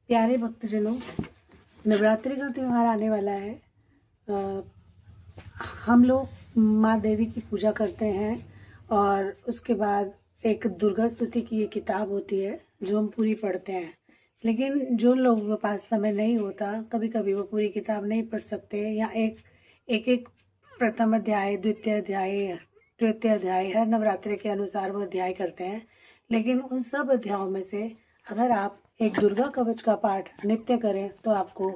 प्यारे भक्तजनों, नवरात्रि का त्यौहार आने वाला है। हम लोग माँ देवी की पूजा करते हैं और उसके बाद एक दुर्गा स्तुति की ये किताब होती है जो हम पूरी पढ़ते हैं। लेकिन जो लोगों के पास समय नहीं होता, कभी कभी वो पूरी किताब नहीं पढ़ सकते या एक एक एक प्रथम अध्याय, द्वितीय अध्याय, तृतीय अध्याय हर नवरात्रि के अनुसार वो अध्याय करते हैं। लेकिन उन सब अध्यायों में से अगर आप एक दुर्गा कवच का पाठ नित्य करें तो आपको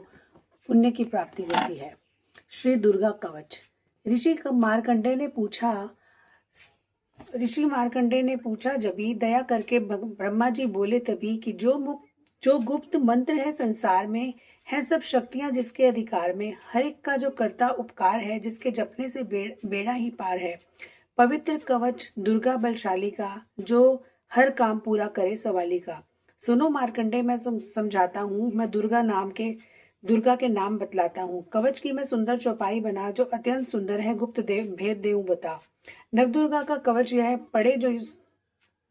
पुण्य की प्राप्ति होती है। श्री दुर्गा कवच। ऋषि मार्कंडे ने पूछा जभी, दया करके ब्रह्मा जी बोले तभी कि जो गुप्त मंत्र है संसार में, है सब शक्तियां जिसके अधिकार में, हर एक का जो करता उपकार है, जिसके जपने से बेड़ा ही पार है। पवित्र कवच दुर्गा बलशाली का, जो हर काम पूरा करे सवाली का। सुनो मार्कंडे, मैं समझाता हूँ, मैं दुर्गा के नाम बतलाता हूँ। कवच की मैं सुंदर चौपाई बना, जो अत्यंत सुंदर है, गुप्त भेद देऊं बता। नवदुर्गा का कवच यह पड़े, जो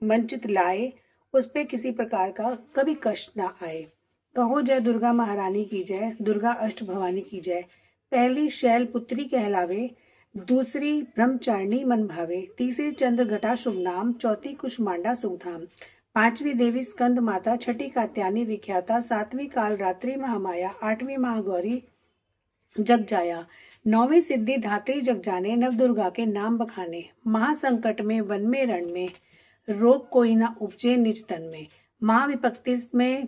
मंचित लाए, उस पे किसी प्रकार का कभी कष्ट ना आए। कहो जय दुर्गा महारानी की जय, दुर्गा अष्ट भवानी की जय। पहली शैल पुत्री कहलावे, दूसरी ब्रह्मचारिणी मन भावे, तीसरी चंद्र घटा शुभ नाम, चौथी कुष्मांडा सुधाम, पांचवी देवी स्कंद माता, छठी कात्यायनी विख्याता, सातवीं काल रात्रि महामाया, आठवीं महागौरी जग जाया, नौवीं सिद्धि धात्री जग जाने, नवदुर्गा के नाम बखाने। महासंकट में वन में रण में, रोग कोई ना उपजे निज तन में। महाविपत्ति में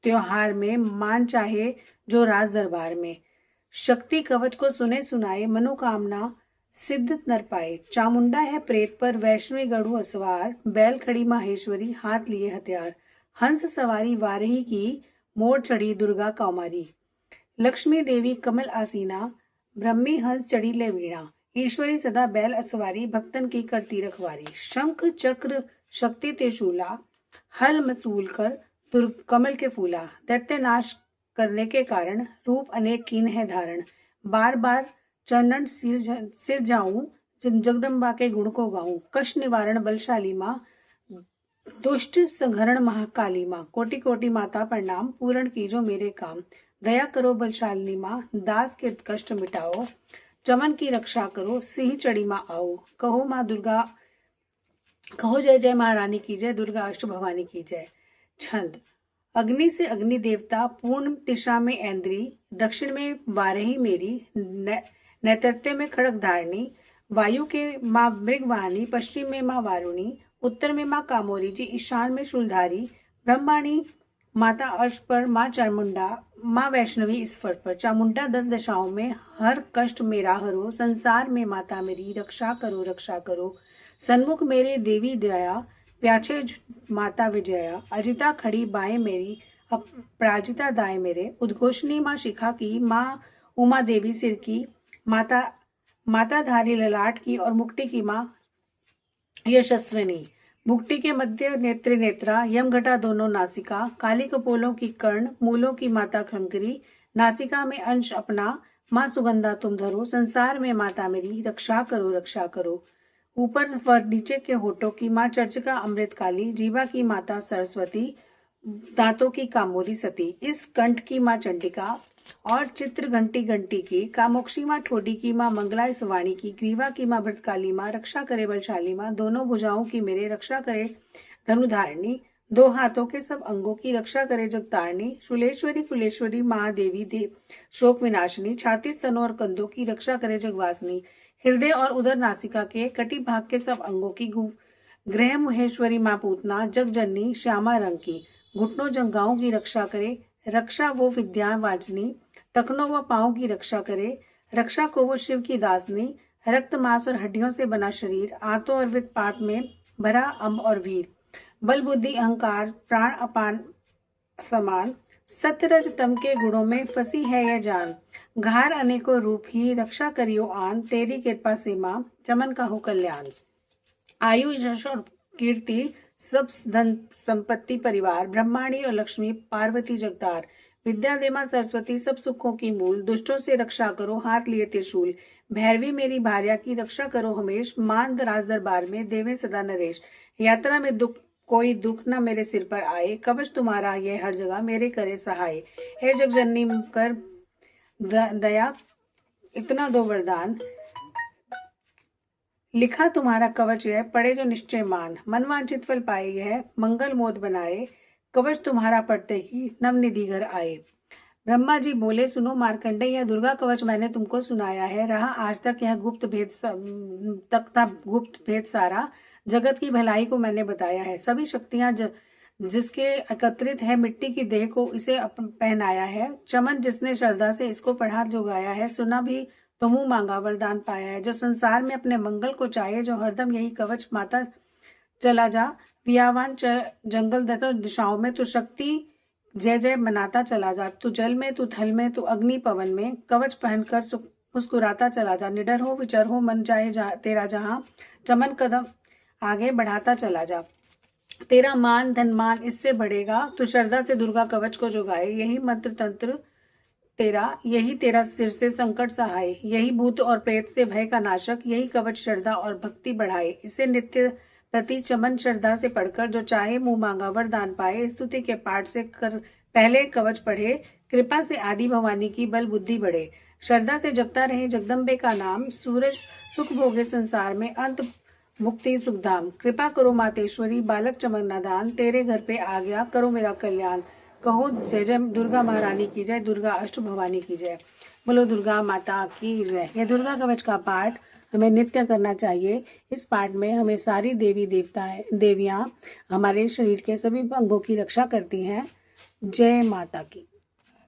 त्योहार में, मान चाहे जो राज दरबार में। शक्ति कवच को सुने सुनाए, मनोकामना सिद्ध नर पाए। चामुंडा है प्रेत पर, वैष्णवी गढ़ु असवार, बैल खड़ी माहेश्वरी, हाथ लिए हथियार। हंस सवारी वारही की, मोर चढ़ी दुर्गा कौमारी। लक्ष्मी देवी कमल आसीना, ब्रह्मी हंस चढ़ी ले वीणा। ईश्वरी सदा बैल असवारी, भक्तन की करती रखवारी। शंख चक्र शक्ति त्रिशूला, हल मसूल कर कमल के फूला। दैत्य नाश करने के कारण, रूप अनेक कीन है धारण। बार बार चरणन सिर जाऊं, जगदम्बा के गुण को गाऊं। कष्ट निवारण बलशाली माँ, दुष्ट संहरण महाकाली माँ। कोटि कोटि माता प्रणाम, पूर्ण कीजो मेरे काम। दया करो बलशालिनी माँ, दास के कष्ट मिटाओ। चमन की रक्षा करो, सिंह चढ़ी माँ आओ। कहो माँ दुर्गा, कहो जय जय महारानी की जय, दुर्गा अष्ट भवानी की जय। छंद। अग्नि से अग्नि देवता, पूर्ण दिशा में ऐन्द्री, दक्षिण में वारही मेरी, नैतृत्य में खड़ग धारणी। वायु के माँ मृगवाहिनी, पश्चिम में माँ वारुणी, उत्तर में माँ कामोरी जी, ईशान में शूलधारी। ब्रह्माणी माता अर्श पर, माँ चामुंडा, माँ वैष्णवी इस फर पर। चामुंडा 10 दशाओं में, हर कष्ट मेरा हरो। संसार में माता मेरी, रक्षा करो रक्षा करो। सन्मुख मेरे देवी दया, प्याछे माता विजया। अजिता खड़ी बाएं मेरी, अपराजिता दाएं मेरे। उद्घोषणी माँ शिखा की, माँ उमा देवी सिर की, माता धारी ललाट की, और मुक्ति की माँ यशस्विनी। मुक्ति के मध्य नेत्र नेत्रा, यम घटा दोनों नासिका। काली कपोलों की कर्ण, मूलों की माता खंकरी। नासिका में अंश अपना, माँ सुगंधा तुम धरो। संसार में माता मेरी, रक्षा करो रक्षा करो। ऊपर व नीचे के होठों की माँ चर्चिका अमृत काली। जीवा की माता सरस्वती, दांतों की कामोरी सती। इस कंठ की माँ चंडिका, और चित्र घंटी घंटी की। कामोक्षी माँ ठोडी की माँ, मंगला इस वाणी की। ग्रीवा की माँ भृतकाली माँ, रक्षा करे बलशाली माँ। दोनों भुजाओं की मेरे, रक्षा करे धनुधारिणी। दो हाथों के सब अंगों की, रक्षा करे जगतारिणी। शूलेश्वरी कुलेश्वरी महादेवी देव, शोक विनाशिनी। छाती स्तनों और कंधों की, रक्षा करे जगवासिनी। हृदय और उदर नासिका के, कटी भाग के सब अंगों की। ग्रह महेश्वरी माँ पूतना, जग जननी श्यामा रंग की। घुटनों जंघाओं की रक्षा करे, रक्षा वो विद्या वाचनी। टखनों व पाँव की रक्षा करे, रक्षा को वो शिव की दासनी। रक्त मांस और हड्डियों से बना शरीर, आंतों और वित्तपात में भरा अम्ब और वीर। बल बुद्धि अहंकार प्राण अपान समान, सत्यरज तम के गुणों में फंसी है यह जान। घार अनेकों रूप ही, रक्षा करियो आन। तेरी कृपा से माँ, चमन का हो कल्याण। आयु यश और कीर्ति, सब धन संपत्ति परिवार। ब्रह्माणी और लक्ष्मी, पार्वती जगतार। विद्या दे मां सरस्वती, सब सुखों की मूल। दुष्टों से रक्षा करो, हाथ लिए त्रिशूल। भैरवी मेरी भार्या की, रक्षा करो हमेश। मान राज दरबार में, देवे सदा नरेश। यात्रा में दुख कोई दुख न मेरे सिर पर आए, कवच तुम्हारा ये हर जगह मेरे करे सहाय। हे जगजननी कर दया इतना दो वरदान, लिखा तुम्हारा कवच यह पढ़े जो निश्चय मान, मनवांछित फल पाए यह मंगल मोद बनाए, कवच तुम्हारा पढ़ते ही नवनिधि घर आए। ब्रह्मा जी बोले, सुनो मार्कंडेय, यह दुर्गा कवच मैंने तुमको सुनाया है, रहा आज तक यह गुप्त भेद सारा, जगत की भलाई को मैंने बताया है। सभी शक्तियां जिसके एकत्रित है, मिट्टी की देह को इसे पहनाया है। चमन जिसने श्रद्धा से इसको पढ़ा जो गाया है, सुना भी तो मुंह मांगा वरदान पाया है। जो संसार में अपने मंगल को चाहे, जो हरदम यही कवच माता चला जा, वियावान जंगल दिशाओं में तू शक्ति जय जय मनाता चला जा। तू जल में, तू थल में, तू अग्नि पवन में, कवच पहनकर मुस्कुराता चला जा। निडर हो विचर हो मन चाहे तेरा जहां, चमन कदम आगे बढ़ाता चला जा। तेरा मान धन मान इससे बढ़ेगा, तू श्रद्धा से दुर्गा कवच को जो गाए। यही मंत्र तंत्र तेरा, यही तेरा सिर से संकट सहाय, यही भूत और प्रेत से भय का नाशक, यही कवच श्रद्धा और भक्ति बढ़ाए। इसे नित्य प्रति चमन श्रद्धा से पढ़कर जो चाहे मुंह मांगा वरदान पाए। स्तुति के पाठ से कर पहले कवच पढ़े, कृपा से आदि भवानी की बल बुद्धि बढ़े। श्रद्धा से जपता रहे जगदम्बे का नाम, सूरज सुख भोगे संसार में, अंत मुक्ति सुखधाम। कृपा करो मातेश्वरी, बालक चमकना दान, तेरे घर पे आ गया करो मेरा कल्याण। कहो जय जय दुर्गा महारानी की जय, दुर्गा अष्ट भवानी की जय। बोलो दुर्गा माता की जय। ये दुर्गा कवच का पाठ हमें नित्य करना चाहिए। इस पाठ में हमें सारी देवियां हमारे शरीर के सभी अंगों की रक्षा करती हैं। जय माता की।